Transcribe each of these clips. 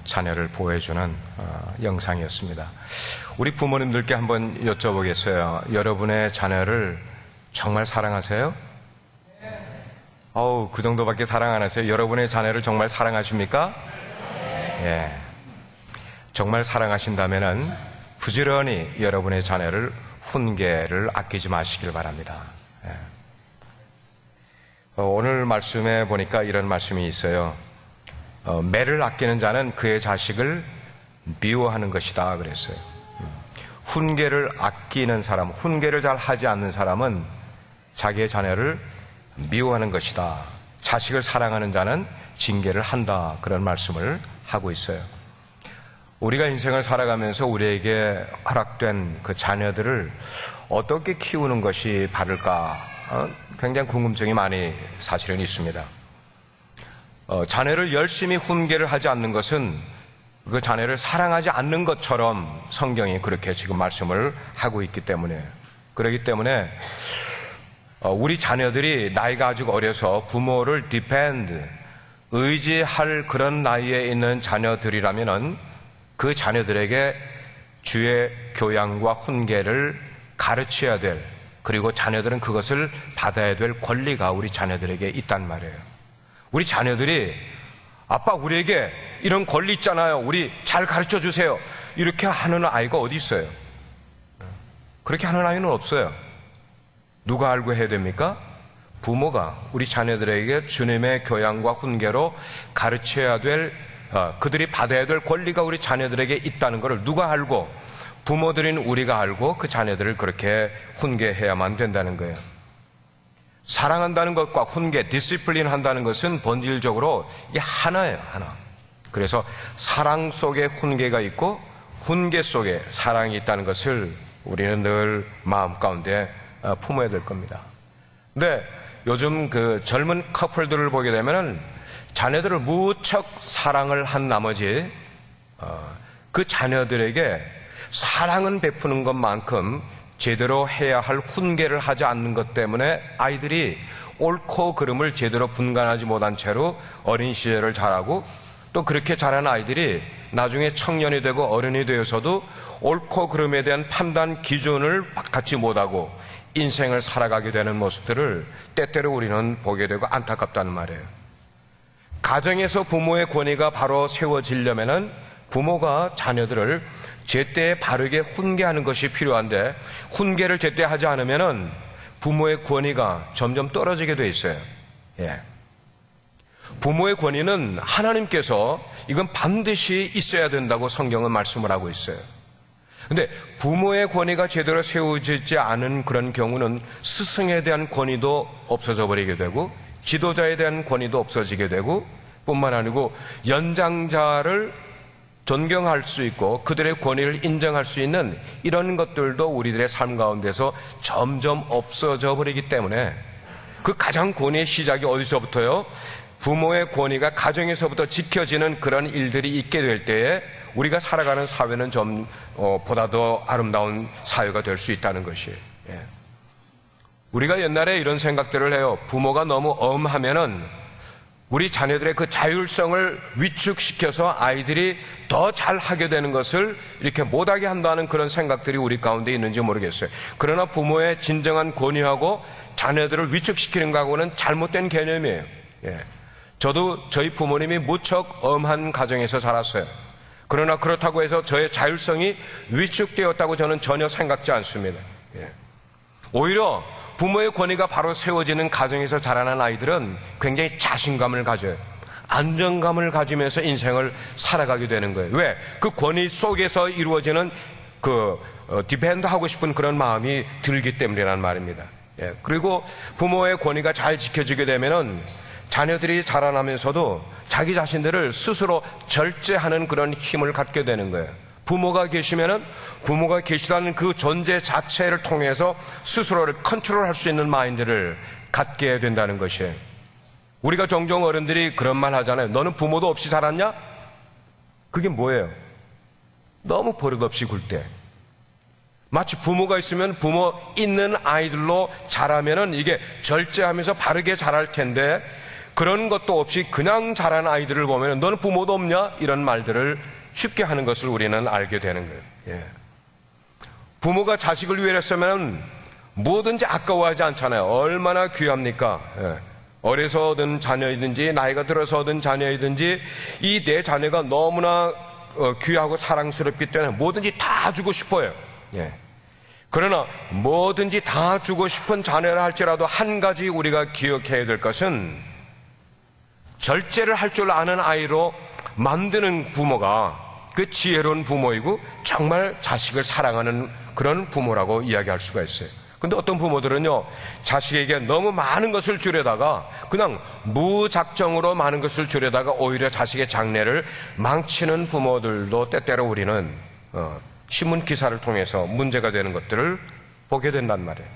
자녀를 보호해주는 영상이었습니다. 우리 부모님들께 한번 여쭤보겠어요. 여러분의 자녀를 정말 사랑하세요? 그 정도밖에 사랑 안 하세요? 여러분의 자녀를 정말 사랑하십니까? 예. 정말 사랑하신다면은 부지런히 여러분의 자녀를 훈계를 아끼지 마시길 바랍니다. 예. 오늘 말씀에 보니까 이런 말씀이 있어요. 매를 아끼는 자는 그의 자식을 미워하는 것이다 그랬어요. 훈계를 아끼는 사람, 훈계를 잘 하지 않는 사람은 자기의 자녀를 미워하는 것이다. 자식을 사랑하는 자는 징계를 한다. 그런 말씀을 하고 있어요. 우리가 인생을 살아가면서 우리에게 허락된 그 자녀들을 어떻게 키우는 것이 바를까? 굉장히 궁금증이 많이 사실은 있습니다. 자녀를 열심히 훈계를 하지 않는 것은 그 자녀를 사랑하지 않는 것처럼 성경이 그렇게 지금 말씀을 하고 있기 때문에, 그렇기 때문에 우리 자녀들이 나이가 아직 어려서 부모를 의지할 그런 나이에 있는 자녀들이라면은 그 자녀들에게 주의 교양과 훈계를 가르쳐야 될, 그리고 자녀들은 그것을 받아야 될 권리가 우리 자녀들에게 있단 말이에요. 우리 자녀들이 아빠 우리에게 이런 권리 있잖아요. 우리 잘 가르쳐 주세요. 이렇게 하는 아이가 어디 있어요? 그렇게 하는 아이는 없어요. 누가 알고 해야 됩니까? 부모가 우리 자녀들에게 주님의 교양과 훈계로 가르쳐야 될, 그들이 받아야 될 권리가 우리 자녀들에게 있다는 것을 누가 알고, 부모들인 우리가 알고 그 자녀들을 그렇게 훈계해야만 된다는 거예요. 사랑한다는 것과 훈계, 디시플린 한다는 것은 본질적으로 이게 하나예요, 하나. 그래서 사랑 속에 훈계가 있고 훈계 속에 사랑이 있다는 것을 우리는 늘 마음 가운데 품어야 될 겁니다. 근데 요즘 그 젊은 커플들을 보게 되면은 자녀들을 무척 사랑을 한 나머지 그 자녀들에게 사랑은 베푸는 것만큼 제대로 해야 할 훈계를 하지 않는 것 때문에 아이들이 옳고 그름을 제대로 분간하지 못한 채로 어린 시절을 자라고, 또 그렇게 자란 아이들이 나중에 청년이 되고 어른이 되어서도 옳고 그름에 대한 판단 기준을 갖지 못하고 인생을 살아가게 되는 모습들을 때때로 우리는 보게 되고 안타깝다는 말이에요. 가정에서 부모의 권위가 바로 세워지려면은 부모가 자녀들을 제때 바르게 훈계하는 것이 필요한데, 훈계를 제때 하지 않으면은 부모의 권위가 점점 떨어지게 돼 있어요. 예. 부모의 권위는 하나님께서 이건 반드시 있어야 된다고 성경은 말씀을 하고 있어요. 근데 부모의 권위가 제대로 세워지지 않은 그런 경우는 스승에 대한 권위도 없어져 버리게 되고, 지도자에 대한 권위도 없어지게 되고, 뿐만 아니고 연장자를 존경할 수 있고 그들의 권위를 인정할 수 있는 이런 것들도 우리들의 삶 가운데서 점점 없어져 버리기 때문에, 그 가장 권위의 시작이 어디서부터요? 부모의 권위가 가정에서부터 지켜지는 그런 일들이 있게 될 때에 우리가 살아가는 사회는 좀 보다 더 아름다운 사회가 될 수 있다는 것이에요. 예. 우리가 옛날에 이런 생각들을 해요. 부모가 너무 엄하면은 우리 자녀들의 그 자율성을 위축시켜서 아이들이 더 잘하게 되는 것을 이렇게 못하게 한다는 그런 생각들이 우리 가운데 있는지 모르겠어요. 그러나 부모의 진정한 권위하고 자녀들을 위축시키는 거하고는 잘못된 개념이에요. 예. 저도 저희 부모님이 무척 엄한 가정에서 자랐어요. 그러나 그렇다고 해서 저의 자율성이 위축되었다고 저는 전혀 생각지 않습니다. 예. 오히려 부모의 권위가 바로 세워지는 가정에서 자라난 아이들은 굉장히 자신감을 가져요. 안정감을 가지면서 인생을 살아가게 되는 거예요. 왜? 그 권위 속에서 이루어지는 디펜드 하고 싶은 그런 마음이 들기 때문이란 말입니다. 예. 그리고 부모의 권위가 잘 지켜지게 되면은 자녀들이 자라나면서도 자기 자신들을 스스로 절제하는 그런 힘을 갖게 되는 거예요. 부모가 계시면은 부모가 계시다는 그 존재 자체를 통해서 스스로를 컨트롤할 수 있는 마인드를 갖게 된다는 것이에요. 우리가 종종 어른들이 그런 말 하잖아요. 너는 부모도 없이 자랐냐? 그게 뭐예요? 너무 버릇없이 굴대. 마치 부모가 있으면 부모 있는 아이들로 자라면은 이게 절제하면서 바르게 자랄 텐데, 그런 것도 없이 그냥 자란 아이들을 보면 너는 부모도 없냐? 이런 말들을 쉽게 하는 것을 우리는 알게 되는 거예요. 예. 부모가 자식을 위해서면 뭐든지 아까워하지 않잖아요. 얼마나 귀합니까? 예. 어려서 얻은 자녀이든지 나이가 들어서 얻은 자녀이든지 이 내 자녀가 너무나 귀하고 사랑스럽기 때문에 뭐든지 다 주고 싶어요. 예. 그러나 뭐든지 다 주고 싶은 자녀라 할지라도 한 가지 우리가 기억해야 될 것은 절제를 할 줄 아는 아이로 만드는 부모가 그 지혜로운 부모이고 정말 자식을 사랑하는 그런 부모라고 이야기할 수가 있어요. 근데 어떤 부모들은요, 자식에게 너무 많은 것을 주려다가 그냥 무작정으로 많은 것을 주려다가 오히려 자식의 장래를 망치는 부모들도 때때로 우리는 신문 기사를 통해서 문제가 되는 것들을 보게 된단 말이에요.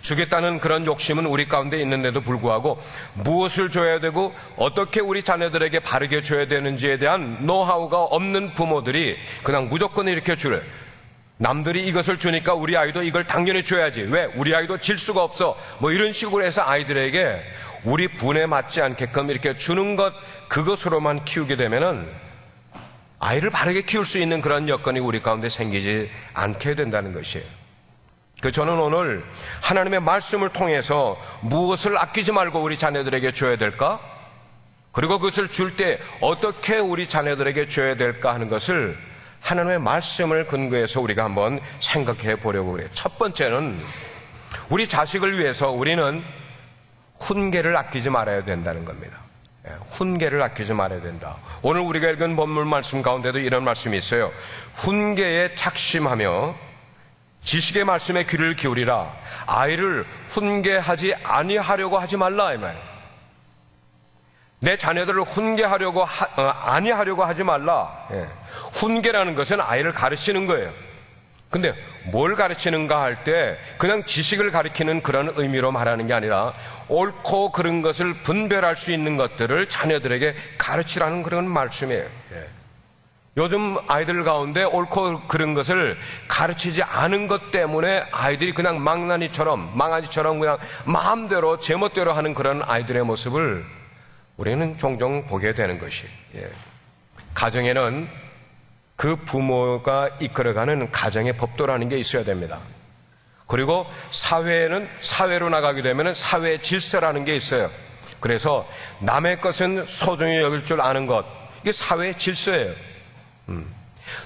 주겠다는 그런 욕심은 우리 가운데 있는데도 불구하고 무엇을 줘야 되고 어떻게 우리 자녀들에게 바르게 줘야 되는지에 대한 노하우가 없는 부모들이 그냥 무조건 이렇게 주래. 남들이 이것을 주니까 우리 아이도 이걸 당연히 줘야지. 왜? 우리 아이도 질 수가 없어. 뭐 이런 식으로 해서 아이들에게 우리 분에 맞지 않게끔 이렇게 주는 것, 그것으로만 키우게 되면은 아이를 바르게 키울 수 있는 그런 여건이 우리 가운데 생기지 않게 된다는 것이에요. 저는 오늘 하나님의 말씀을 통해서 무엇을 아끼지 말고 우리 자녀들에게 줘야 될까? 그리고 그것을 줄 때 어떻게 우리 자녀들에게 줘야 될까 하는 것을 하나님의 말씀을 근거해서 우리가 한번 생각해 보려고 그래요. 첫 번째는 우리 자식을 위해서 우리는 훈계를 아끼지 말아야 된다는 겁니다. 훈계를 아끼지 말아야 된다. 오늘 우리가 읽은 본문 말씀 가운데도 이런 말씀이 있어요. 훈계에 착심하며 지식의 말씀에 귀를 기울이라. 아이를 훈계하지 아니하려고 하지 말라 이 말이에요. 내 자녀들을 훈계하려고 아니하려고 하지 말라. 훈계라는 것은 아이를 가르치는 거예요. 근데 뭘 가르치는가 할 때 그냥 지식을 가르치는 그런 의미로 말하는 게 아니라 옳고 그른 것을 분별할 수 있는 것들을 자녀들에게 가르치라는 그런 말씀이에요. 요즘 아이들 가운데 옳고 그른 것을 가르치지 않은 것 때문에 아이들이 그냥 망아지처럼 그냥 마음대로 제멋대로 하는 그런 아이들의 모습을 우리는 종종 보게 되는 것이에요. 가정에는 그 부모가 이끌어가는 가정의 법도라는 게 있어야 됩니다. 그리고 사회에는 사회로 나가게 되면 사회 질서라는 게 있어요. 그래서 남의 것은 소중히 여길 줄 아는 것, 이게 사회 질서예요.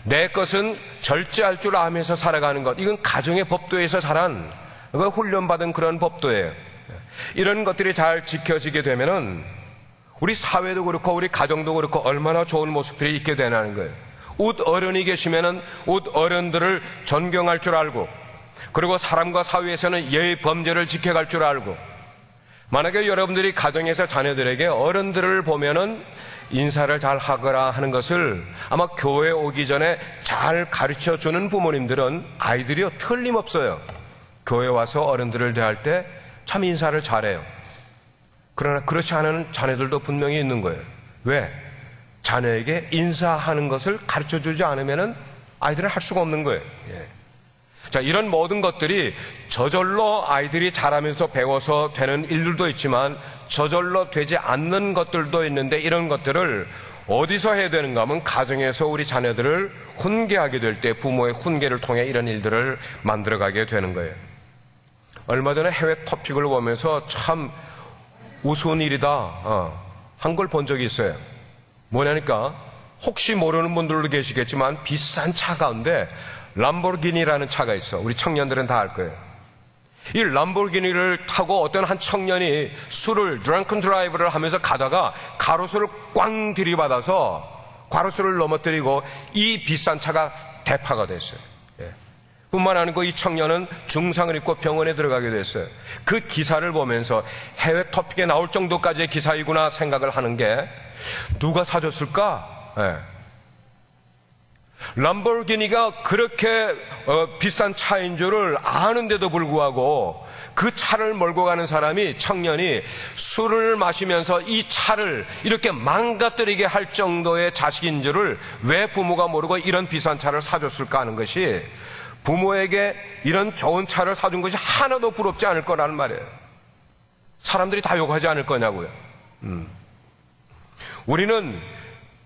내 것은 절제할 줄 아면서 살아가는 것, 이건 가정의 법도에서 자란 훈련받은 그런 법도예요. 이런 것들이 잘 지켜지게 되면은 우리 사회도 그렇고 우리 가정도 그렇고 얼마나 좋은 모습들이 있게 되는 거예요. 웃 어른이 계시면은 웃 어른들을 존경할 줄 알고, 그리고 사람과 사회에서는 예의 범죄를 지켜갈 줄 알고, 만약에 여러분들이 가정에서 자녀들에게 어른들을 보면은 인사를 잘 하거라 하는 것을 아마 교회 오기 전에 잘 가르쳐 주는 부모님들은 아이들이요 틀림없어요. 교회 와서 어른들을 대할 때 참 인사를 잘해요. 그러나 그렇지 않은 자녀들도 분명히 있는 거예요. 왜? 자녀에게 인사하는 것을 가르쳐 주지 않으면 아이들은 할 수가 없는 거예요. 자, 이런 모든 것들이 저절로 아이들이 자라면서 배워서 되는 일들도 있지만 저절로 되지 않는 것들도 있는데, 이런 것들을 어디서 해야 되는가 하면 가정에서 우리 자녀들을 훈계하게 될 때 부모의 훈계를 통해 이런 일들을 만들어가게 되는 거예요. 얼마 전에 해외 토픽을 보면서 참 우스운 일이다 한 걸 본 적이 있어요. 뭐냐니까 혹시 모르는 분들도 계시겠지만 비싼 차 가운데 람보르기니라는 차가 있어. 우리 청년들은 다 알 거예요. 이 람보르기니를 타고 어떤 한 청년이 술을 드렁큰 드라이브를 하면서 가다가 가로수를 꽝 들이받아서 가로수를 넘어뜨리고 이 비싼 차가 대파가 됐어요. 뿐만 아니고 이 청년은 중상을 입고 병원에 들어가게 됐어요. 그 기사를 보면서 해외 토픽에 나올 정도까지의 기사이구나 생각을 하는 게, 누가 사줬을까? 람보르기니가 그렇게 비싼 차인 줄을 아는데도 불구하고 그 차를 몰고 가는 사람이, 청년이 술을 마시면서 이 차를 이렇게 망가뜨리게 할 정도의 자식인 줄을 왜 부모가 모르고 이런 비싼 차를 사줬을까 하는 것이, 부모에게 이런 좋은 차를 사준 것이 하나도 부럽지 않을 거라는 말이에요. 사람들이 다 욕하지 않을 거냐고요.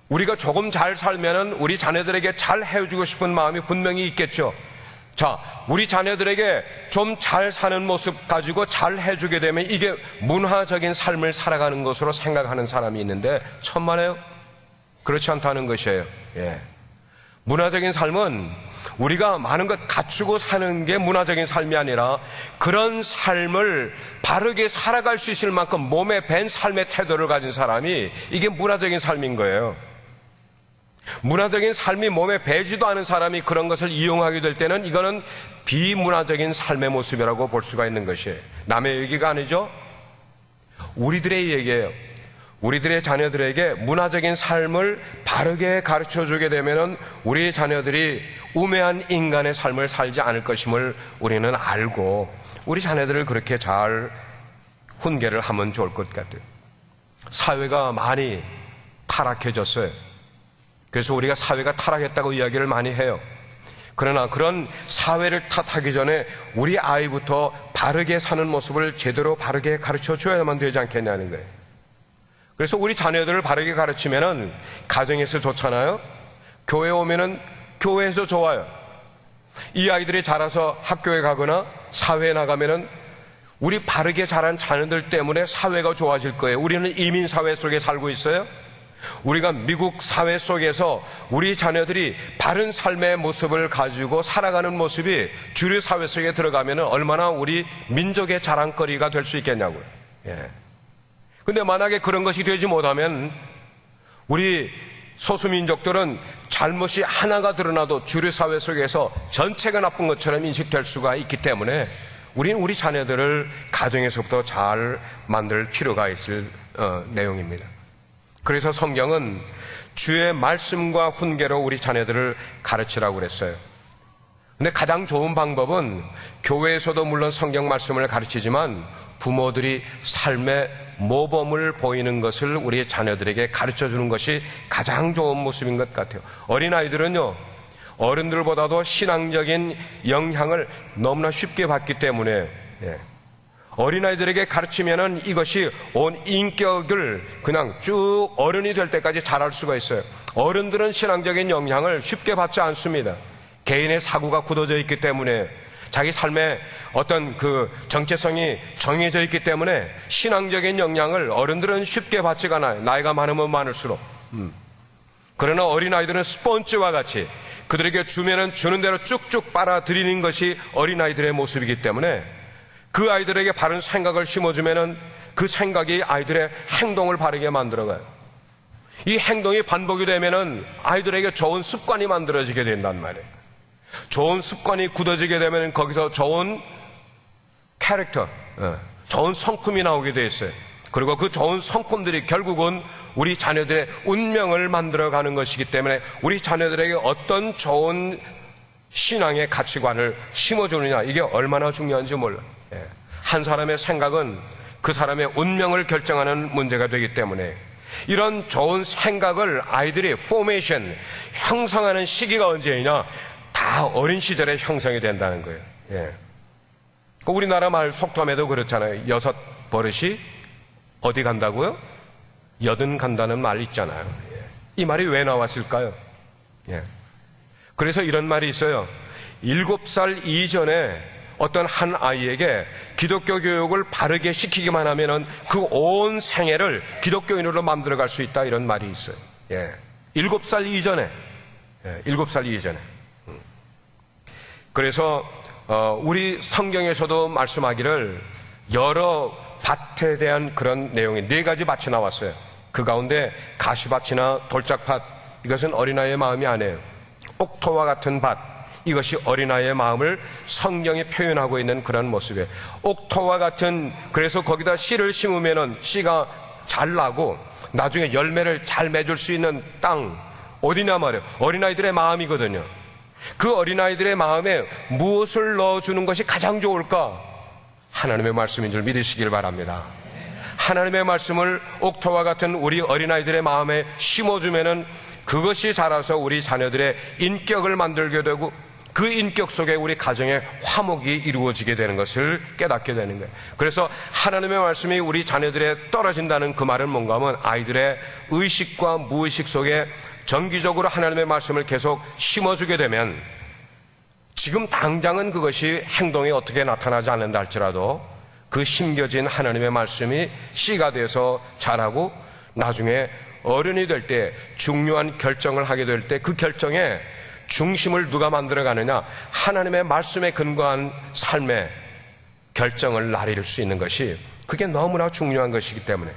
우리가 조금 잘 살면은 우리 자녀들에게 잘 해주고 싶은 마음이 분명히 있겠죠. 자, 우리 자녀들에게 좀 잘 사는 모습 가지고 잘 해주게 되면 이게 문화적인 삶을 살아가는 것으로 생각하는 사람이 있는데 천만에요. 그렇지 않다는 것이에요. 예. 문화적인 삶은 우리가 많은 것 갖추고 사는 게 문화적인 삶이 아니라 그런 삶을 바르게 살아갈 수 있을 만큼 몸에 밴 삶의 태도를 가진 사람이 이게 문화적인 삶인 거예요. 문화적인 삶이 몸에 배지도 않은 사람이 그런 것을 이용하게 될 때는 이거는 비문화적인 삶의 모습이라고 볼 수가 있는 것이에요. 남의 얘기가 아니죠. 우리들의 얘기예요. 우리들의 자녀들에게 문화적인 삶을 바르게 가르쳐주게 되면 우리 자녀들이 우매한 인간의 삶을 살지 않을 것임을 우리는 알고 우리 자녀들을 그렇게 잘 훈계를 하면 좋을 것 같아요. 사회가 많이 타락해졌어요. 그래서 우리가 사회가 타락했다고 이야기를 많이 해요. 그러나 그런 사회를 탓하기 전에 우리 아이부터 바르게 사는 모습을 제대로 바르게 가르쳐 줘야만 되지 않겠냐는 거예요. 그래서 우리 자녀들을 바르게 가르치면은 가정에서 좋잖아요. 교회 오면은 교회에서 좋아요. 이 아이들이 자라서 학교에 가거나 사회에 나가면은 우리 바르게 자란 자녀들 때문에 사회가 좋아질 거예요. 우리는 이민 사회 속에 살고 있어요. 우리가 미국 사회 속에서 우리 자녀들이 바른 삶의 모습을 가지고 살아가는 모습이 주류 사회 속에 들어가면 얼마나 우리 민족의 자랑거리가 될 수 있겠냐고요. 예. 근데 만약에 그런 것이 되지 못하면 우리 소수민족들은 잘못이 하나가 드러나도 주류 사회 속에서 전체가 나쁜 것처럼 인식될 수가 있기 때문에 우리는 우리 자녀들을 가정에서부터 잘 만들 필요가 있을 내용입니다. 그래서 성경은 주의 말씀과 훈계로 우리 자녀들을 가르치라고 그랬어요. 근데 가장 좋은 방법은 교회에서도 물론 성경 말씀을 가르치지만 부모들이 삶의 모범을 보이는 것을 우리 자녀들에게 가르쳐 주는 것이 가장 좋은 모습인 것 같아요. 어린아이들은요, 어른들보다도 신앙적인 영향을 너무나 쉽게 받기 때문에 어린아이들에게 가르치면은 이것이 온 인격을 그냥 쭉 어른이 될 때까지 자랄 수가 있어요. 어른들은 신앙적인 영향을 쉽게 받지 않습니다. 개인의 사고가 굳어져 있기 때문에 자기 삶의 어떤 그 정체성이 정해져 있기 때문에 신앙적인 영향을 어른들은 쉽게 받지가 않아요. 나이가 많으면 많을수록. 그러나 어린아이들은 스펀지와 같이 그들에게 주면은 주는 대로 쭉쭉 빨아들이는 것이 어린아이들의 모습이기 때문에 그 아이들에게 바른 생각을 심어주면은 그 생각이 아이들의 행동을 바르게 만들어가요. 이 행동이 반복이 되면은 아이들에게 좋은 습관이 만들어지게 된단 말이에요. 좋은 습관이 굳어지게 되면 거기서 좋은 캐릭터, 좋은 성품이 나오게 돼 있어요. 그리고 그 좋은 성품들이 결국은 우리 자녀들의 운명을 만들어가는 것이기 때문에 우리 자녀들에게 어떤 좋은 신앙의 가치관을 심어주느냐, 이게 얼마나 중요한지 몰라요. 한 사람의 생각은 그 사람의 운명을 결정하는 문제가 되기 때문에 이런 좋은 생각을 아이들이 포메이션, 형성하는 시기가 언제이냐? 다 어린 시절에 형성이 된다는 거예요. 우리나라 말 속담에도 그렇잖아요. 6 버릇이 어디 간다고요? 여든 간다는 말 있잖아요. 이 말이 왜 나왔을까요? 그래서 이런 말이 있어요. 7살 이전에 어떤 한 아이에게 기독교 교육을 바르게 시키기만 하면은 그 온 생애를 기독교인으로 만들어갈 수 있다, 이런 말이 있어요. 7살 이전에. 7살 이전에. 그래서 우리 성경에서도 말씀하기를 여러 밭에 대한 그런 내용이 4가지 밭이 나왔어요. 그 가운데 가시밭이나 돌짝밭, 이것은 어린아이의 마음이 아니에요. 옥토와 같은 밭, 이것이 어린아이의 마음을 성경이 표현하고 있는 그런 모습이에요. 옥토와 같은, 그래서 거기다 씨를 심으면은 씨가 잘 나고 나중에 열매를 잘 맺을 수 있는 땅, 어디냐 말이에요. 어린아이들의 마음이거든요. 그 어린아이들의 마음에 무엇을 넣어주는 것이 가장 좋을까? 하나님의 말씀인 줄 믿으시길 바랍니다. 하나님의 말씀을 옥토와 같은 우리 어린아이들의 마음에 심어주면은 그것이 자라서 우리 자녀들의 인격을 만들게 되고 그 인격 속에 우리 가정의 화목이 이루어지게 되는 것을 깨닫게 되는 거예요. 그래서 하나님의 말씀이 우리 자녀들에 떨어진다는 그 말은 뭔가 하면 아이들의 의식과 무의식 속에 정기적으로 하나님의 말씀을 계속 심어주게 되면 지금 당장은 그것이 행동에 어떻게 나타나지 않는다 할지라도 그 심겨진 하나님의 말씀이 씨가 돼서 자라고 나중에 어른이 될 때 중요한 결정을 하게 될 때 그 결정에 중심을 누가 만들어가느냐, 하나님의 말씀에 근거한 삶의 결정을 나릴 수 있는 것이 그게 너무나 중요한 것이기 때문에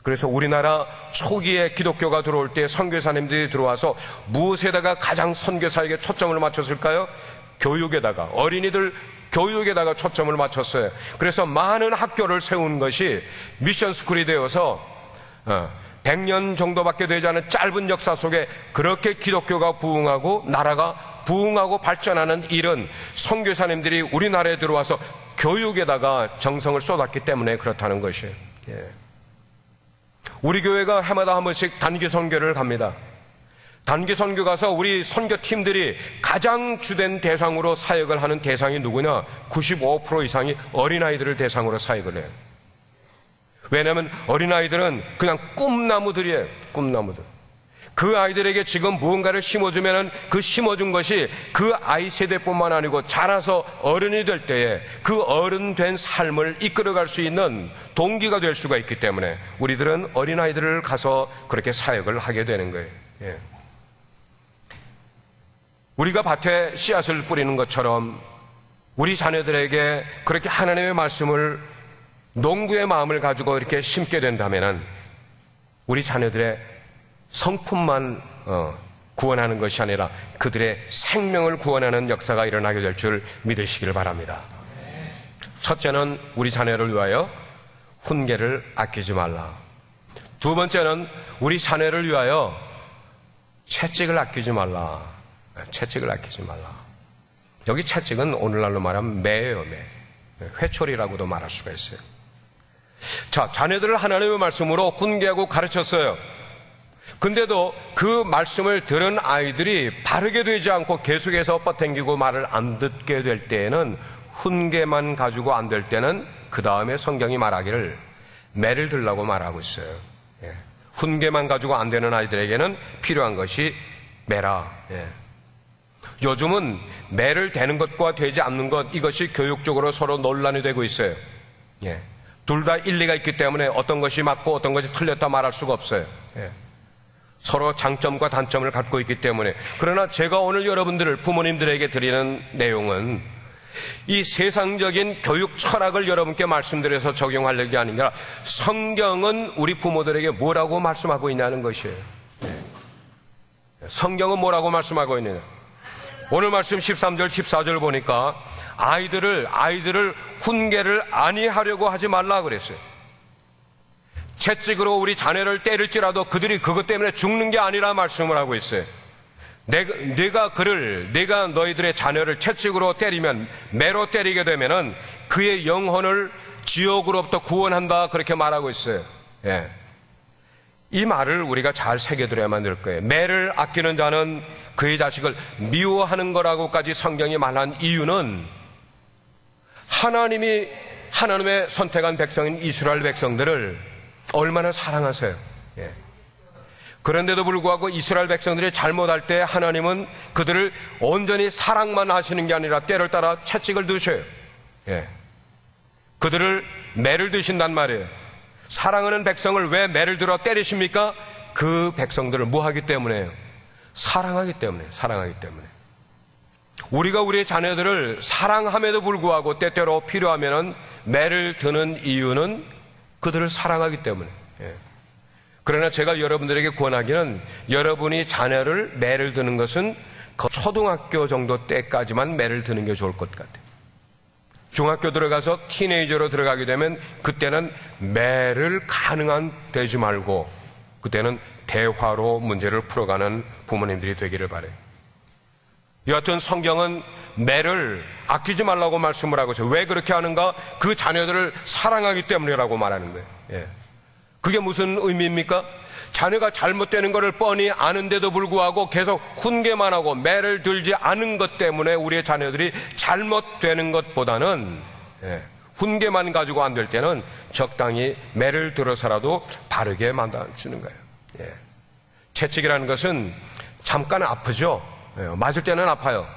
그래서 우리나라 초기에 기독교가 들어올 때 선교사님들이 들어와서 무엇에다가 가장 선교사에게 초점을 맞췄을까요? 교육에다가, 어린이들 교육에다가 초점을 맞췄어요. 그래서 많은 학교를 세운 것이 미션 스쿨이 되어서 100년 정도밖에 되지 않은 짧은 역사 속에 그렇게 기독교가 부흥하고 나라가 부흥하고 발전하는 일은 선교사님들이 우리나라에 들어와서 교육에다가 정성을 쏟았기 때문에 그렇다는 것이에요. 우리 교회가 해마다 한 번씩 단기 선교를 갑니다. 단기 선교 가서 우리 선교팀들이 가장 주된 대상으로 사역을 하는 대상이 누구냐? 95% 이상이 어린아이들을 대상으로 사역을 해요. 왜냐하면 어린아이들은 그냥 꿈나무들이에요. 꿈나무들. 그 아이들에게 지금 무언가를 심어주면 그 심어준 것이 그 아이 세대뿐만 아니고 자라서 어른이 될 때에 그 어른 된 삶을 이끌어갈 수 있는 동기가 될 수가 있기 때문에 우리들은 어린아이들을 가서 그렇게 사역을 하게 되는 거예요. 우리가 밭에 씨앗을 뿌리는 것처럼 우리 자녀들에게 그렇게 하나님의 말씀을 농부의 마음을 가지고 이렇게 심게 된다면 우리 자녀들의 성품만 구원하는 것이 아니라 그들의 생명을 구원하는 역사가 일어나게 될 줄 믿으시기를 바랍니다. 첫째는 우리 자녀를 위하여 훈계를 아끼지 말라. 두 번째는 우리 자녀를 위하여 채찍을 아끼지 말라. 채찍을 아끼지 말라. 여기 채찍은 오늘날로 말하면 매예요, 매. 회초리라고도 말할 수가 있어요. 자, 자녀들을 하나님의 말씀으로 훈계하고 가르쳤어요. 근데도 그 말씀을 들은 아이들이 바르게 되지 않고 계속해서 뻗당기고 말을 안 듣게 될 때에는, 훈계만 가지고 안 될 때는 그 다음에 성경이 말하기를 매를 들라고 말하고 있어요. 훈계만 가지고 안 되는 아이들에게는 필요한 것이 매라. 요즘은 매를 대는 것과 되지 않는 것, 이것이 교육적으로 서로 논란이 되고 있어요. 둘 다 일리가 있기 때문에 어떤 것이 맞고 어떤 것이 틀렸다 말할 수가 없어요. 서로 장점과 단점을 갖고 있기 때문에. 그러나 제가 오늘 여러분들을, 부모님들에게 드리는 내용은 이 세상적인 교육 철학을 여러분께 말씀드려서 적용하려는 게 아니라 성경은 우리 부모들에게 뭐라고 말씀하고 있냐는 것이에요. 성경은 뭐라고 말씀하고 있느냐. 오늘 말씀 13절 14절 보니까 아이들을 훈계를 아니하려고 하지 말라 그랬어요. 채찍으로 우리 자녀를 때릴지라도 그들이 그것 때문에 죽는 게 아니라 말씀을 하고 있어요. 내가 너희들의 자녀를 채찍으로 때리면, 매로 때리게 되면은 그의 영혼을 지옥으로부터 구원한다, 그렇게 말하고 있어요. 이 말을 우리가 잘 새겨들어야만 될 거예요. 매를 아끼는 자는 그의 자식을 미워하는 거라고까지 성경이 말한 이유는, 하나님의 선택한 백성인 이스라엘 백성들을 얼마나 사랑하세요. 그런데도 불구하고 이스라엘 백성들이 잘못할 때 하나님은 그들을 온전히 사랑만 하시는 게 아니라 때를 따라 채찍을 드셔요. 그들을 매를 드신단 말이에요. 사랑하는 백성을 왜 매를 들어 때리십니까? 그 백성들을 뭐 하기 때문에요? 사랑하기 때문에. 우리가 우리의 자녀들을 사랑함에도 불구하고 때때로 필요하면 매를 드는 이유는 그들을 사랑하기 때문에. 그러나 제가 여러분들에게 권하기는, 여러분이 자녀를 매를 드는 것은 초등학교 정도 때까지만 매를 드는 게 좋을 것 같아요. 중학교 들어가서 티네이저로 들어가게 되면 그때는 매를 가능한 되지 말고 그때는 대화로 문제를 풀어가는 부모님들이 되기를 바라요. 여하튼 성경은 매를 아끼지 말라고 말씀을 하고 있어요. 왜 그렇게 하는가? 그 자녀들을 사랑하기 때문이라고 말하는 거예요. 그게 무슨 의미입니까? 자녀가 잘못되는 것을 뻔히 아는데도 불구하고 계속 훈계만 하고 매를 들지 않은 것 때문에 우리의 자녀들이 잘못되는 것보다는 훈계만 가지고 안 될 때는 적당히 매를 들어서라도 바르게 만들어주는 거예요. 채찍이라는 것은 잠깐 아프죠. 맞을 때는 아파요.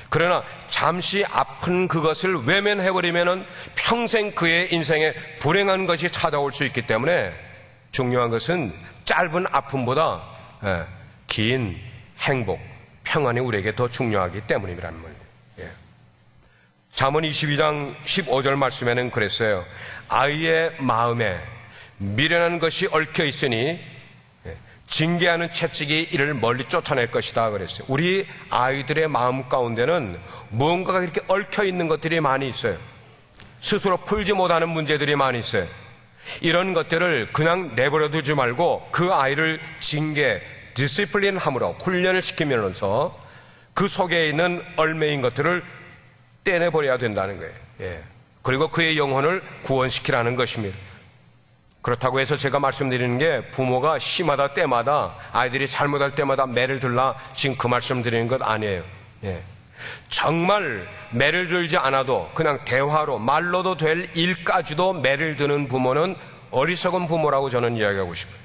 그러나 잠시 아픈 그것을 외면해버리면 평생 그의 인생에 불행한 것이 찾아올 수 있기 때문에 중요한 것은 짧은 아픔보다 긴 행복, 평안이 우리에게 더 중요하기 때문이라는 거예요. 잠언 22장 15절 말씀에는 그랬어요. 아이의 마음에 미련한 것이 얽혀 있으니 징계하는 채찍이 이를 멀리 쫓아낼 것이다 그랬어요. 우리 아이들의 마음 가운데는 무언가가 이렇게 얽혀 있는 것들이 많이 있어요. 스스로 풀지 못하는 문제들이 많이 있어요. 이런 것들을 그냥 내버려 두지 말고 그 아이를 징계, 디시플린 함으로 훈련을 시키면서 그 속에 있는 얼매인 것들을 떼내버려야 된다는 거예요. 그리고 그의 영혼을 구원시키라는 것입니다. 그렇다고 해서 제가 말씀드리는 게 부모가 시마다 때마다 아이들이 잘못할 때마다 매를 들라 지금 그 말씀 드리는 것 아니에요. 정말 매를 들지 않아도 그냥 대화로 말로도 될 일까지도 매를 드는 부모는 어리석은 부모라고 저는 이야기하고 싶어요.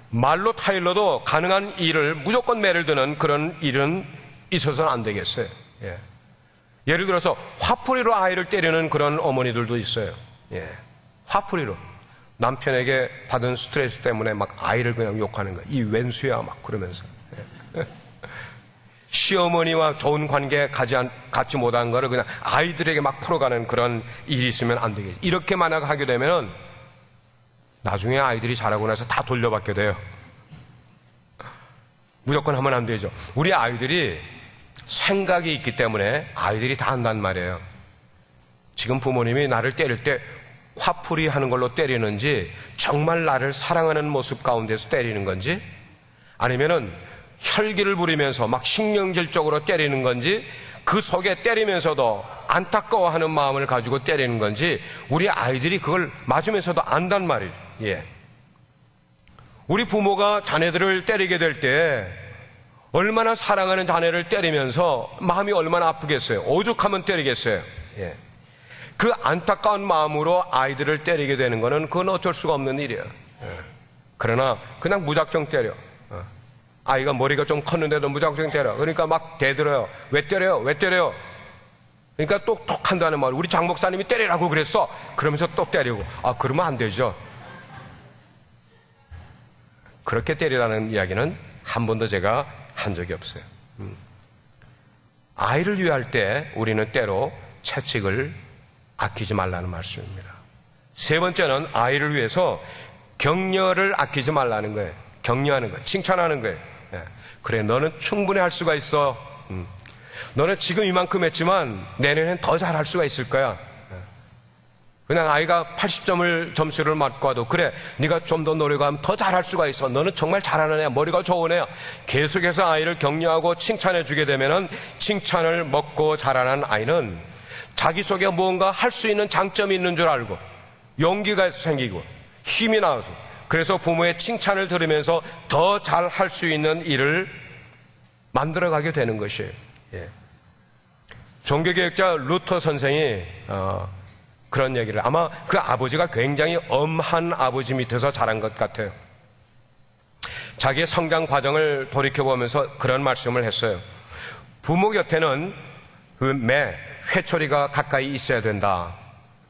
말로 타일러도 가능한 일을 무조건 매를 드는 그런 일은 있어서는 안 되겠어요. 예를 들어서 화풀이로 아이를 때리는 그런 어머니들도 있어요. 화풀이로 남편에게 받은 스트레스 때문에 막 아이를 그냥 욕하는 거야. 이 웬수야 막 그러면서. 시어머니와 좋은 관계 갖지 못한 거를 그냥 아이들에게 막 풀어가는 그런 일이 있으면 안 되겠지. 이렇게 만약 하게 되면 나중에 아이들이 자라고 나서 다 돌려받게 돼요. 무조건 하면 안 되죠. 우리 아이들이 생각이 있기 때문에 아이들이 다 한단 말이에요. 지금 부모님이 나를 때릴 때 화풀이 하는 걸로 때리는지 정말 나를 사랑하는 모습 가운데서 때리는 건지 아니면은 혈기를 부리면서 막 신경질적으로 때리는 건지 그 속에 때리면서도 안타까워하는 마음을 가지고 때리는 건지 우리 아이들이 그걸 맞으면서도 안단 말이에요. 우리 부모가 자녀들을 때리게 될 때 얼마나 사랑하는 자녀를 때리면서 마음이 얼마나 아프겠어요. 오죽하면 때리겠어요. 그 안타까운 마음으로 아이들을 때리게 되는 거는 그건 어쩔 수가 없는 일이에요. 그러나 그냥 무작정 때려. 아이가 머리가 좀 컸는데도 무작정 때려. 그러니까 막 대들어요. 왜 때려요? 왜 때려요? 그러니까 똑똑한다는 말. 우리 장 목사님이 때리라고 그랬어. 그러면서 또 때리고. 그러면 안 되죠. 그렇게 때리라는 이야기는 한 번도 제가 한 적이 없어요. 아이를 위할 때 우리는 때로 채찍을 아끼지 말라는 말씀입니다. 세 번째는 아이를 위해서 격려를 아끼지 말라는 거예요. 격려하는 거예요. 칭찬하는 거예요. 그래, 너는 충분히 할 수가 있어. 너는 지금 이만큼 했지만 내년엔 더 잘할 수가 있을 거야. 그냥 아이가 80점을 점수를 맞고 와도 그래, 네가 좀 더 노력하면 더 잘할 수가 있어. 너는 정말 잘하는 애야. 머리가 좋은 애야. 계속해서 아이를 격려하고 칭찬해 주게 되면은 칭찬을 먹고 자라는 아이는 자기 속에 무언가 할 수 있는 장점이 있는 줄 알고 용기가 생기고 힘이 나와서 그래서 부모의 칭찬을 들으면서 더 잘 할 수 있는 일을 만들어가게 되는 것이에요. 종교개혁자 루터 선생이 그런 얘기를 아마 그 아버지가 굉장히 엄한 아버지 밑에서 자란 것 같아요. 자기의 성장 과정을 돌이켜보면서 그런 말씀을 했어요. 부모 곁에는 그 매 회초리가 가까이 있어야 된다.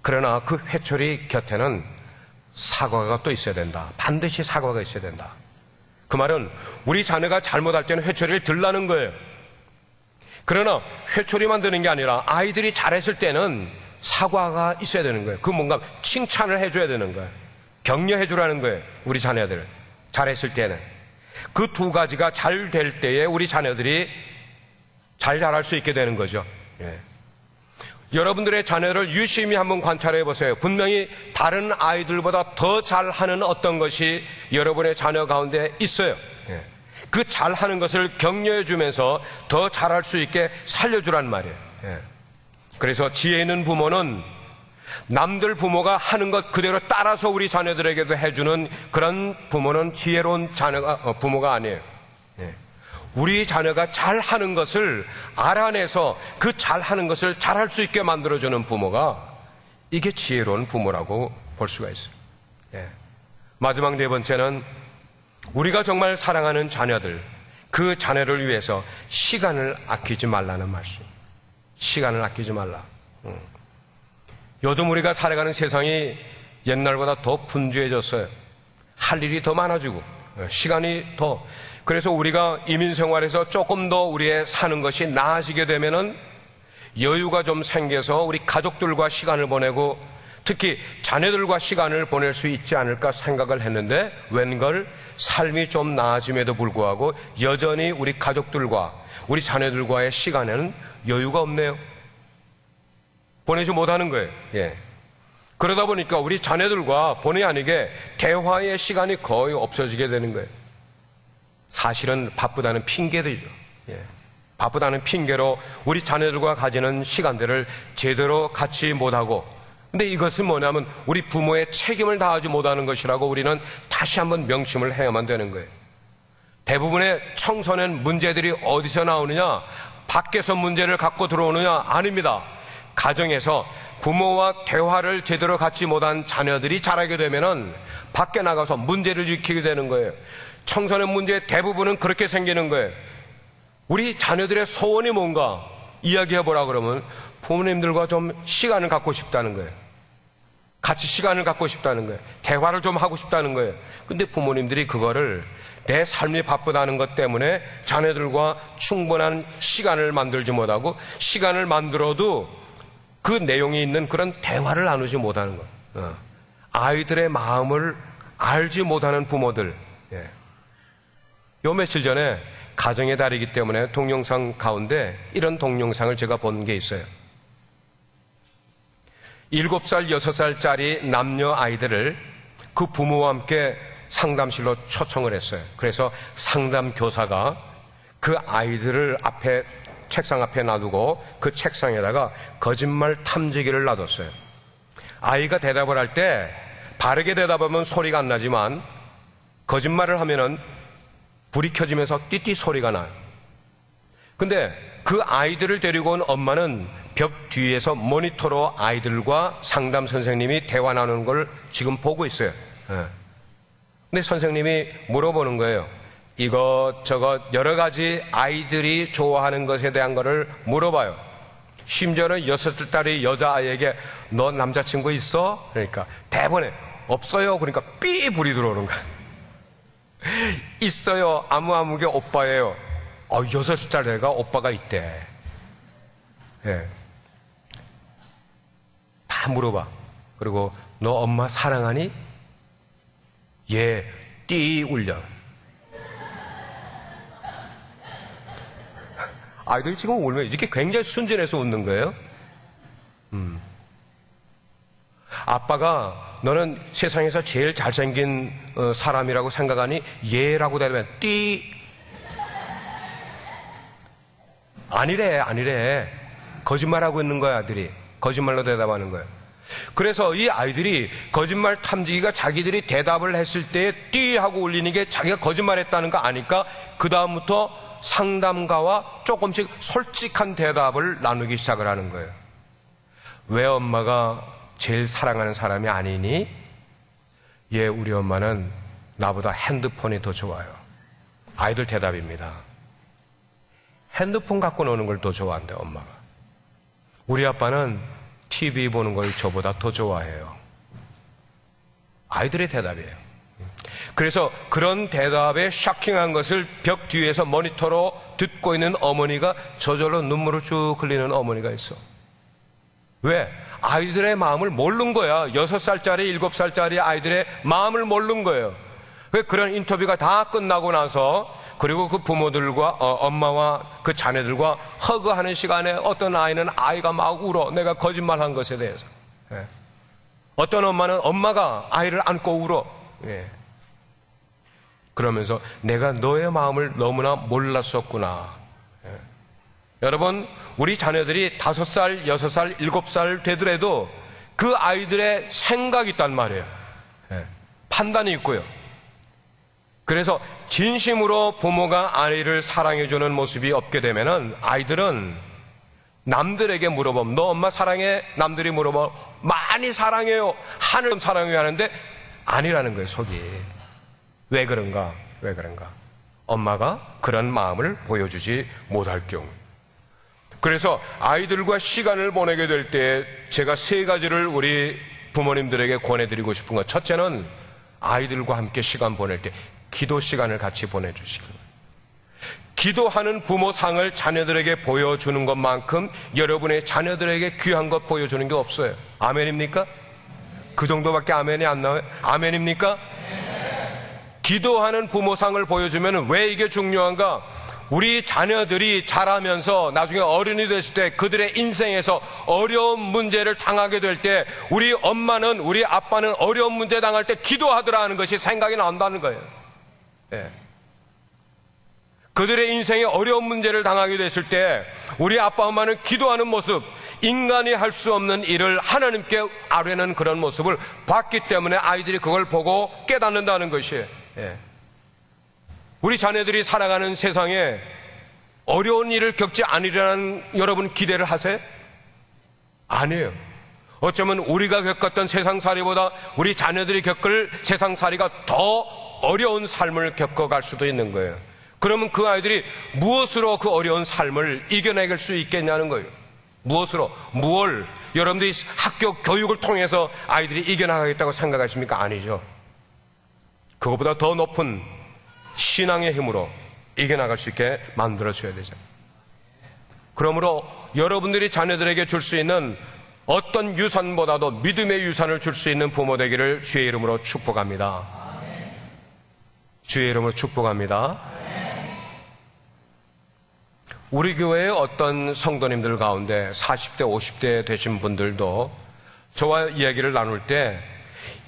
그러나 그 회초리 곁에는 사과가 또 있어야 된다. 반드시 사과가 있어야 된다. 그 말은 우리 자녀가 잘못할 때는 회초리를 들라는 거예요. 그러나 회초리만 드는 게 아니라 아이들이 잘했을 때는 사과가 있어야 되는 거예요. 그 뭔가 칭찬을 해줘야 되는 거예요. 격려해 주라는 거예요. 우리 자녀들을 잘했을 때는. 그 두 가지가 잘 될 때에 우리 자녀들이 잘 자랄 수 있게 되는 거죠. 여러분들의 자녀를 유심히 한번 관찰해 보세요. 분명히 다른 아이들보다 더 잘하는 어떤 것이 여러분의 자녀 가운데 있어요. 그 잘하는 것을 격려해 주면서 더 잘할 수 있게 살려주란 말이에요. 그래서 지혜 있는 부모는 남들 부모가 하는 것 그대로 따라서 우리 자녀들에게도 해주는 그런 부모는 지혜로운 부모가 아니에요. 예. 우리 자녀가 잘하는 것을 알아내서 그 잘하는 것을 잘할 수 있게 만들어주는 부모가, 이게 지혜로운 부모라고 볼 수가 있어요. 예. 마지막 네 번째는 우리가 정말 사랑하는 자녀들, 그 자녀를 위해서 시간을 아끼지 말라는 말씀. 시간을 아끼지 말라. 요즘 우리가 살아가는 세상이 옛날보다 더 분주해졌어요. 할 일이 더 많아지고 시간이 더, 그래서 우리가 이민 생활에서 조금 더 우리의 사는 것이 나아지게 되면은 여유가 좀 생겨서 우리 가족들과 시간을 보내고 특히 자녀들과 시간을 보낼 수 있지 않을까 생각을 했는데, 웬걸 삶이 좀 나아짐에도 불구하고 여전히 우리 가족들과 우리 자녀들과의 시간에는 여유가 없네요. 보내지 못하는 거예요. 예. 그러다 보니까 우리 자녀들과 본의 아니게 대화의 시간이 거의 없어지게 되는 거예요. 사실은 바쁘다는 핑계들이죠. 예. 바쁘다는 핑계로 우리 자녀들과 가지는 시간들을 제대로 갖지 못하고, 근데 이것은 뭐냐면 우리 부모의 책임을 다하지 못하는 것이라고 우리는 다시 한번 명심을 해야만 되는 거예요. 대부분의 청소년 문제들이 어디서 나오느냐? 밖에서 문제를 갖고 들어오느냐? 아닙니다. 가정에서 부모와 대화를 제대로 갖지 못한 자녀들이 자라게 되면은 밖에 나가서 문제를 일으키게 되는 거예요. 청소년 문제의 대부분은 그렇게 생기는 거예요. 우리 자녀들의 소원이 뭔가 이야기해보라 그러면 부모님들과 좀 시간을 갖고 싶다는 거예요. 같이 시간을 갖고 싶다는 거예요. 대화를 좀 하고 싶다는 거예요. 근데 부모님들이 그거를 내 삶이 바쁘다는 것 때문에 자녀들과 충분한 시간을 만들지 못하고, 시간을 만들어도 그 내용이 있는 그런 대화를 나누지 못하는 것. 아이들의 마음을 알지 못하는 부모들. 예. 요 며칠 전에 가정의 달이기 때문에 동영상 가운데 이런 동영상을 제가 본 게 있어요. 7살, 6살짜리 남녀 아이들을 그 부모와 함께 상담실로 초청을 했어요. 그래서 상담 교사가 그 아이들을 책상 앞에 놔두고 그 책상에다가 거짓말 탐지기를 놔뒀어요. 아이가 대답을 할 때 바르게 대답하면 소리가 안 나지만 거짓말을 하면은 불이 켜지면서 띠띠 소리가 나요. 근데 그 아이들을 데리고 온 엄마는 벽 뒤에서 모니터로 아이들과 상담 선생님이 대화 나누는 걸 지금 보고 있어요. 근데 선생님이 물어보는 거예요. 이것저것 여러 가지 아이들이 좋아하는 것에 대한 거를 물어봐요. 심지어는 6살짜리 여자아이에게 너 남자친구 있어? 그러니까 대본에 없어요. 그러니까 삐 불이 들어오는 거야. 있어요. 아무게 오빠예요. 6살짜리 애가 오빠가 있대. 예. 다 물어봐. 그리고 너 엄마 사랑하니? 예. 띠 울려. 아이들이 지금 울면 이렇게 굉장히 순진해서 웃는 거예요. 아빠가 너는 세상에서 제일 잘생긴 사람이라고 생각하니? 예라고 대답하면 띠. 아니래. 거짓말하고 있는 거야, 아들이. 거짓말로 대답하는 거야. 그래서 이 아이들이 거짓말 탐지기가 자기들이 대답을 했을 때 띠 하고 울리는 게 자기가 거짓말했다는 거 아니까 그 다음부터 상담가와 조금씩 솔직한 대답을 나누기 시작을 하는 거예요. 왜 엄마가 제일 사랑하는 사람이 아니니? 예, 우리 엄마는 나보다 핸드폰이 더 좋아요. 아이들 대답입니다. 핸드폰 갖고 노는 걸 더 좋아한대, 엄마가. 우리 아빠는 TV 보는 걸 저보다 더 좋아해요. 아이들의 대답이에요. 그래서 그런 대답에 쇼킹한 것을 벽 뒤에서 모니터로 듣고 있는 어머니가 저절로 눈물을 쭉 흘리는 어머니가 있어. 왜? 아이들의 마음을 모르는 거야. 6살짜리, 7살짜리 아이들의 마음을 모르는 거예요. 왜? 그런 인터뷰가 다 끝나고 나서 그리고 그 부모들과 엄마와 그 자녀들과 허그하는 시간에 어떤 아이는 아이가 막 울어. 내가 거짓말한 것에 대해서. 예. 어떤 엄마는 엄마가 아이를 안고 울어. 예. 그러면서 내가 너의 마음을 너무나 몰랐었구나. 예. 여러분, 우리 자녀들이 5살, 6살, 7살 되더라도 그 아이들의 생각이 있단 말이에요. 판단이 있고요. 그래서 진심으로 부모가 아이를 사랑해주는 모습이 없게 되면은 아이들은 남들에게 물어보면 너 엄마 사랑해? 남들이 물어보면 많이 사랑해요. 하늘 사랑해요 하는데 아니라는 거예요, 속이. 왜 그런가? 왜 그런가? 엄마가 그런 마음을 보여주지 못할 경우. 그래서 아이들과 시간을 보내게 될 때 제가 3가지를 우리 부모님들에게 권해드리고 싶은 것. 첫째는 아이들과 함께 시간 보낼 때 기도 시간을 같이 보내주시고, 기도하는 부모 상을 자녀들에게 보여주는 것만큼 여러분의 자녀들에게 귀한 것 보여주는 게 없어요. 아멘입니까? 그 정도밖에 아멘이 안 나와요? 아멘입니까? 기도하는 부모 상을 보여주면 왜 이게 중요한가? 우리 자녀들이 자라면서 나중에 어른이 됐을 때 그들의 인생에서 어려운 문제를 당하게 될 때 우리 엄마는, 우리 아빠는 어려운 문제 당할 때 기도하더라는 것이 생각이 난다는 거예요. 예. 그들의 인생에 어려운 문제를 당하게 됐을 때 우리 아빠 엄마는 기도하는 모습, 인간이 할 수 없는 일을 하나님께 아뢰는 그런 모습을 봤기 때문에 아이들이 그걸 보고 깨닫는다는 것이에요. 예. 우리 자녀들이 살아가는 세상에 어려운 일을 겪지 않으리라는 여러분 기대를 하세요? 아니에요. 어쩌면 우리가 겪었던 세상살이보다 우리 자녀들이 겪을 세상살이가 더 어려운 삶을 겪어갈 수도 있는 거예요. 그러면 그 아이들이 무엇으로 그 어려운 삶을 이겨내길 수 있겠냐는 거예요. 무엇으로? 무엇을 여러분들이 학교 교육을 통해서 아이들이 이겨나가겠다고 생각하십니까? 아니죠. 그것보다 더 높은 신앙의 힘으로 이겨나갈 수 있게 만들어줘야 되죠. 그러므로 여러분들이 자녀들에게 줄 수 있는 어떤 유산보다도 믿음의 유산을 줄 수 있는 부모 되기를 주의 이름으로 축복합니다. 주의 이름으로 축복합니다. 우리 교회의 어떤 성도님들 가운데 40대, 50대 되신 분들도 저와 이야기를 나눌 때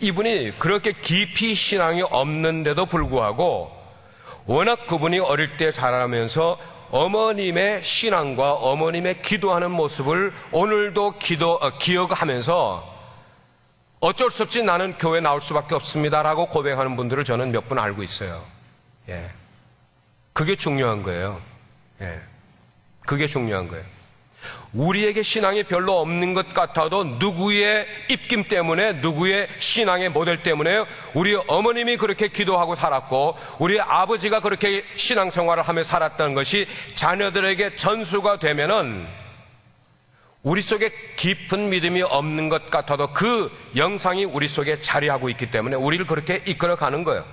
이분이 그렇게 깊이 신앙이 없는데도 불구하고 워낙 그분이 어릴 때 자라면서 어머님의 신앙과 어머님의 기도하는 모습을 오늘도 기억하면서 어쩔 수 없이 나는 교회 나올 수밖에 없습니다라고 고백하는 분들을 저는 몇 분 알고 있어요. 예. 그게 중요한 거예요. 예. 그게 중요한 거예요. 우리에게 신앙이 별로 없는 것 같아도 누구의 입김 때문에, 누구의 신앙의 모델 때문에 우리 어머님이 그렇게 기도하고 살았고 우리 아버지가 그렇게 신앙생활을 하며 살았다는 것이 자녀들에게 전수가 되면은 우리 속에 깊은 믿음이 없는 것 같아도 그 영상이 우리 속에 자리하고 있기 때문에 우리를 그렇게 이끌어가는 거예요.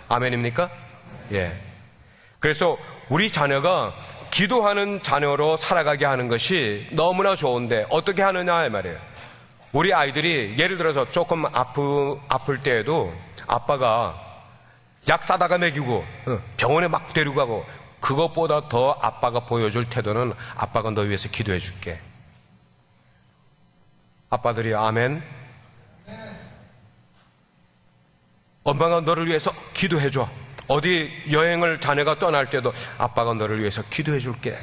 아멘입니까? 예. 그래서 우리 자녀가 기도하는 자녀로 살아가게 하는 것이 너무나 좋은데 어떻게 하느냐 이 말이에요. 우리 아이들이 예를 들어서 조금 아플 때에도 아빠가 약 사다가 먹이고 병원에 막 데리고 가고 그것보다 더 아빠가 보여줄 태도는 아빠가 너 위해서 기도해 줄게. 아빠들이 아멘. 엄마가 너를 위해서 기도해 줘. 어디 여행을 자네가 떠날 때도 아빠가 너를 위해서 기도해 줄게.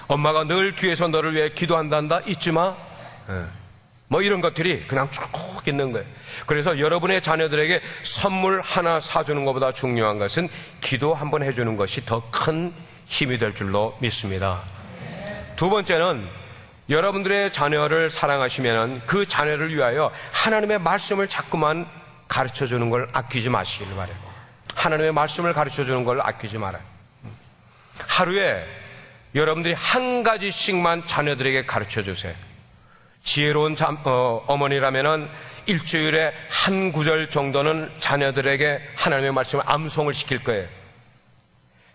엄마가 늘 귀에서 너를 위해 기도한단다 잊지 마. 뭐 이런 것들이 그냥 쭉 있는 거예요. 그래서 여러분의 자녀들에게 선물 하나 사주는 것보다 중요한 것은 기도 한번 해주는 것이 더 큰 힘이 될 줄로 믿습니다. 두 번째는 여러분들의 자녀를 사랑하시면 그 자녀를 위하여 하나님의 말씀을 자꾸만 가르쳐주는 걸 아끼지 마시길 바라요. 하나님의 말씀을 가르쳐주는 걸 아끼지 말아요. 하루에 여러분들이 한 가지씩만 자녀들에게 가르쳐주세요. 지혜로운 어머니라면 일주일에 한 구절 정도는 자녀들에게 하나님의 말씀을 암송을 시킬 거예요.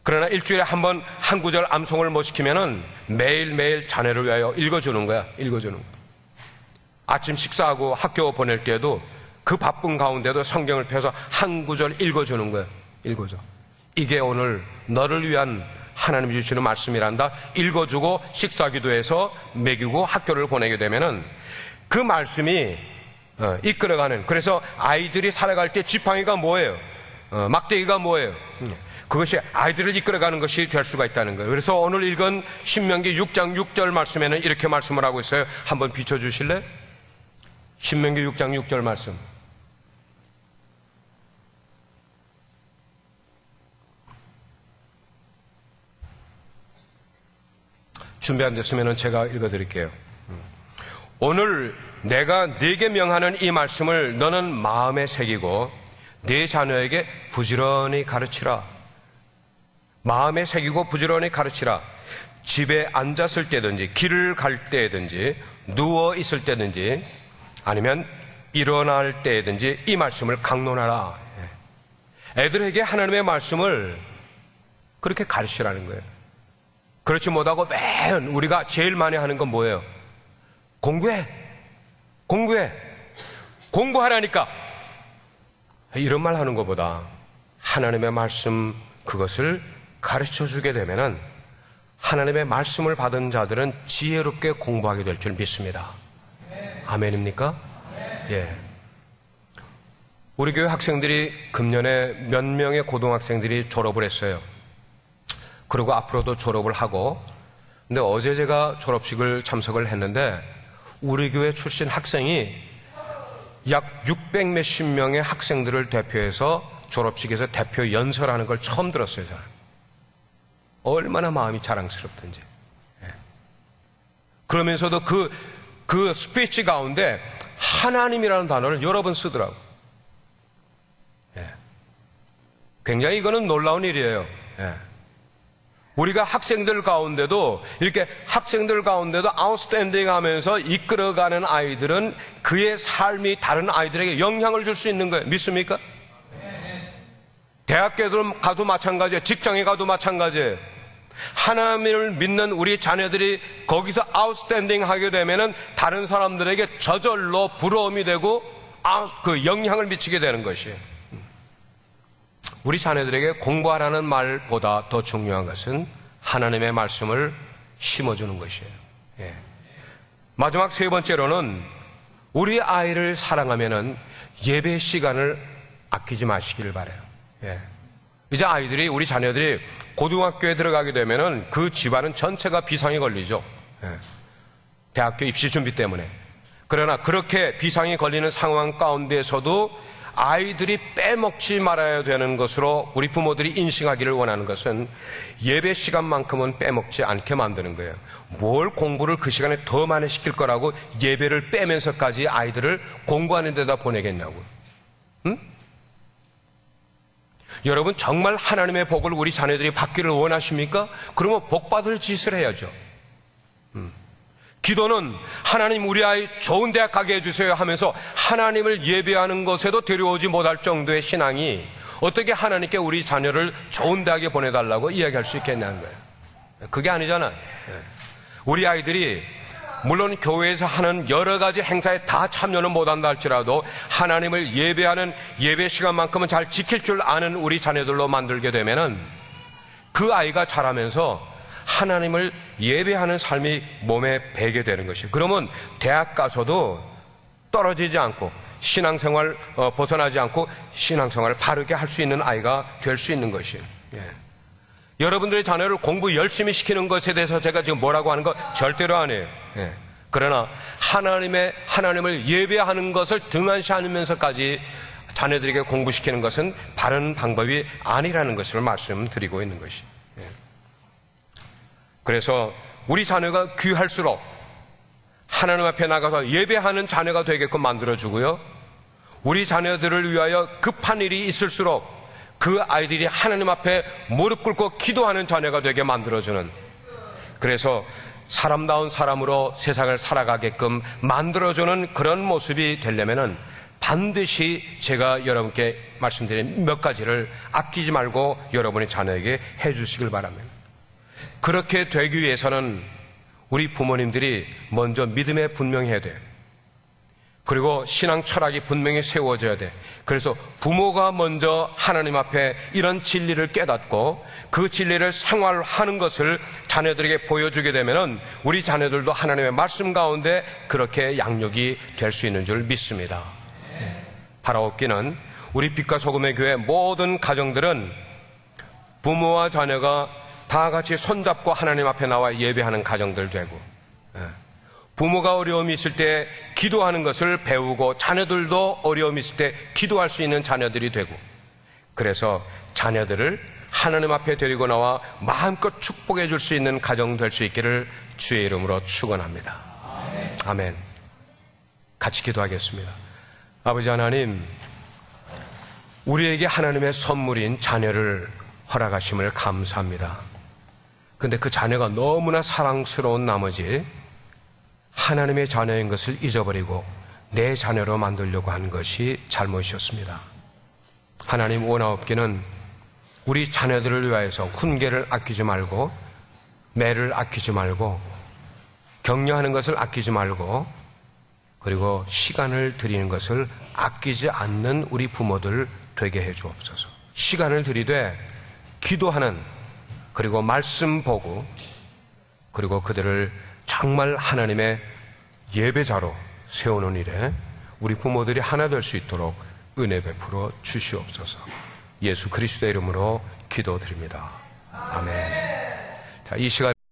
그러나 일주일에 한 번 한 구절 암송을 못 시키면 매일매일 자녀를 위하여 읽어주는 거야. 읽어주는 거야. 아침 식사하고 학교 보낼 때에도 그 바쁜 가운데도 성경을 펴서 한 구절 읽어주는 거예요. 읽어줘. 이게 오늘 너를 위한 하나님이 주시는 말씀이란다. 읽어주고 식사기도해서 먹이고 학교를 보내게 되면은 그 말씀이 이끌어가는. 그래서 아이들이 살아갈 때 지팡이가 뭐예요? 막대기가 뭐예요? 그것이 아이들을 이끌어가는 것이 될 수가 있다는 거예요. 그래서 오늘 읽은 신명기 6장 6절 말씀에는 이렇게 말씀을 하고 있어요. 한번 비춰주실래요? 신명기 6장 6절 말씀. 준비 안 됐으면 제가 읽어드릴게요. 오늘 내가 네게 명하는 이 말씀을 너는 마음에 새기고 네 자녀에게 부지런히 가르치라. 마음에 새기고 부지런히 가르치라. 집에 앉았을 때든지 길을 갈 때든지 누워 있을 때든지 아니면 일어날 때든지 이 말씀을 강론하라. 애들에게 하나님의 말씀을 그렇게 가르치라는 거예요. 그렇지 못하고 매일 우리가 제일 많이 하는 건 뭐예요? 공부하라니까. 이런 말 하는 것보다 하나님의 말씀 그것을 가르쳐 주게 되면은 하나님의 말씀을 받은 자들은 지혜롭게 공부하게 될 줄 믿습니다. 아멘입니까? 예. 우리 교회 학생들이 금년에 몇 명의 고등학생들이 졸업을 했어요. 그리고 앞으로도 졸업을 하고, 근데 어제 제가 졸업식을 참석을 했는데 우리 교회 출신 학생이 약 600 몇십 명의 학생들을 대표해서 졸업식에서 대표 연설하는 걸 처음 들었어요. 저는. 얼마나 마음이 자랑스럽던지. 그러면서도 그 스피치 가운데 하나님이라는 단어를 여러 번 쓰더라고요. 굉장히 이거는 놀라운 일이에요. 우리가 학생들 가운데도 이렇게 학생들 가운데도 아웃스탠딩 하면서 이끌어가는 아이들은 그의 삶이 다른 아이들에게 영향을 줄 수 있는 거예요. 믿습니까? 대학교에 가도 마찬가지예요. 직장에 가도 마찬가지예요. 하나님을 믿는 우리 자녀들이 거기서 아웃스탠딩 하게 되면은 다른 사람들에게 저절로 부러움이 되고 그 영향을 미치게 되는 것이에요. 우리 자녀들에게 공부하라는 말보다 더 중요한 것은 하나님의 말씀을 심어주는 것이에요. 마지막 세 번째로는 우리 아이를 사랑하면은 예배 시간을 아끼지 마시기를 바라요. 이제 아이들이, 우리 자녀들이 고등학교에 들어가게 되면은 그 집안은 전체가 비상이 걸리죠. 대학교 입시 준비 때문에. 그러나 그렇게 비상이 걸리는 상황 가운데서도 아이들이 빼먹지 말아야 되는 것으로 우리 부모들이 인식하기를 원하는 것은 예배 시간만큼은 빼먹지 않게 만드는 거예요. 뭘 공부를 그 시간에 더 많이 시킬 거라고 예배를 빼면서까지 아이들을 공부하는 데다 보내겠냐고요. 여러분 정말 하나님의 복을 우리 자녀들이 받기를 원하십니까? 그러면 복받을 짓을 해야죠. 기도는 하나님 우리 아이 좋은 대학 가게 해주세요 하면서 하나님을 예배하는 것에도 데려오지 못할 정도의 신앙이 어떻게 하나님께 우리 자녀를 좋은 대학에 보내달라고 이야기할 수 있겠냐는 거예요. 그게 아니잖아요. 우리 아이들이 물론 교회에서 하는 여러 가지 행사에 다 참여는 못한다 할지라도 하나님을 예배하는 예배 시간만큼은 잘 지킬 줄 아는 우리 자녀들로 만들게 되면은 그 아이가 자라면서 하나님을 예배하는 삶이 몸에 배게 되는 것이에요. 그러면 대학 가서도 떨어지지 않고 신앙생활 벗어나지 않고 신앙생활을 바르게 할 수 있는 아이가 될 수 있는 것이에요. 여러분들의 자녀를 공부 열심히 시키는 것에 대해서 제가 지금 뭐라고 하는 거 절대로 안 해요. 그러나 하나님을 예배하는 것을 등한시 하면서까지 자녀들에게 공부시키는 것은 바른 방법이 아니라는 것을 말씀드리고 있는 것이에요. 그래서 우리 자녀가 귀할수록 하나님 앞에 나가서 예배하는 자녀가 되게끔 만들어주고요. 우리 자녀들을 위하여 급한 일이 있을수록 그 아이들이 하나님 앞에 무릎 꿇고 기도하는 자녀가 되게 만들어주는, 그래서 사람다운 사람으로 세상을 살아가게끔 만들어주는 그런 모습이 되려면은 반드시 제가 여러분께 말씀드린 몇 가지를 아끼지 말고 여러분의 자녀에게 해주시길 바랍니다. 그렇게 되기 위해서는 우리 부모님들이 먼저 믿음에 분명해야 돼요. 그리고 신앙 철학이 분명히 세워져야 돼. 그래서 부모가 먼저 하나님 앞에 이런 진리를 깨닫고 그 진리를 생활하는 것을 자녀들에게 보여주게 되면은 우리 자녀들도 하나님의 말씀 가운데 그렇게 양육이 될 수 있는 줄 믿습니다. 바라옵기는 우리 빛과 소금의 교회 모든 가정들은 부모와 자녀가 다 같이 손잡고 하나님 앞에 나와 예배하는 가정들 되고, 부모가 어려움이 있을 때 기도하는 것을 배우고 자녀들도 어려움이 있을 때 기도할 수 있는 자녀들이 되고, 그래서 자녀들을 하나님 앞에 데리고 나와 마음껏 축복해 줄 수 있는 가정 될 수 있기를 주의 이름으로 축원합니다. 아멘. 같이 기도하겠습니다. 아버지 하나님, 우리에게 하나님의 선물인 자녀를 허락하심을 감사합니다. 근데 그 자녀가 너무나 사랑스러운 나머지 하나님의 자녀인 것을 잊어버리고 내 자녀로 만들려고 한 것이 잘못이었습니다. 하나님, 원하옵기는 우리 자녀들을 위하여서 훈계를 아끼지 말고, 매를 아끼지 말고, 격려하는 것을 아끼지 말고, 그리고 시간을 드리는 것을 아끼지 않는 우리 부모들 되게 해 주옵소서. 시간을 들이되 기도하는, 그리고 말씀 보고, 그리고 그들을 정말 하나님의 예배자로 세우는 일에 우리 부모들이 하나 될 수 있도록 은혜 베풀어 주시옵소서. 예수 그리스도의 이름으로 기도드립니다. 아멘. 자, 이 시간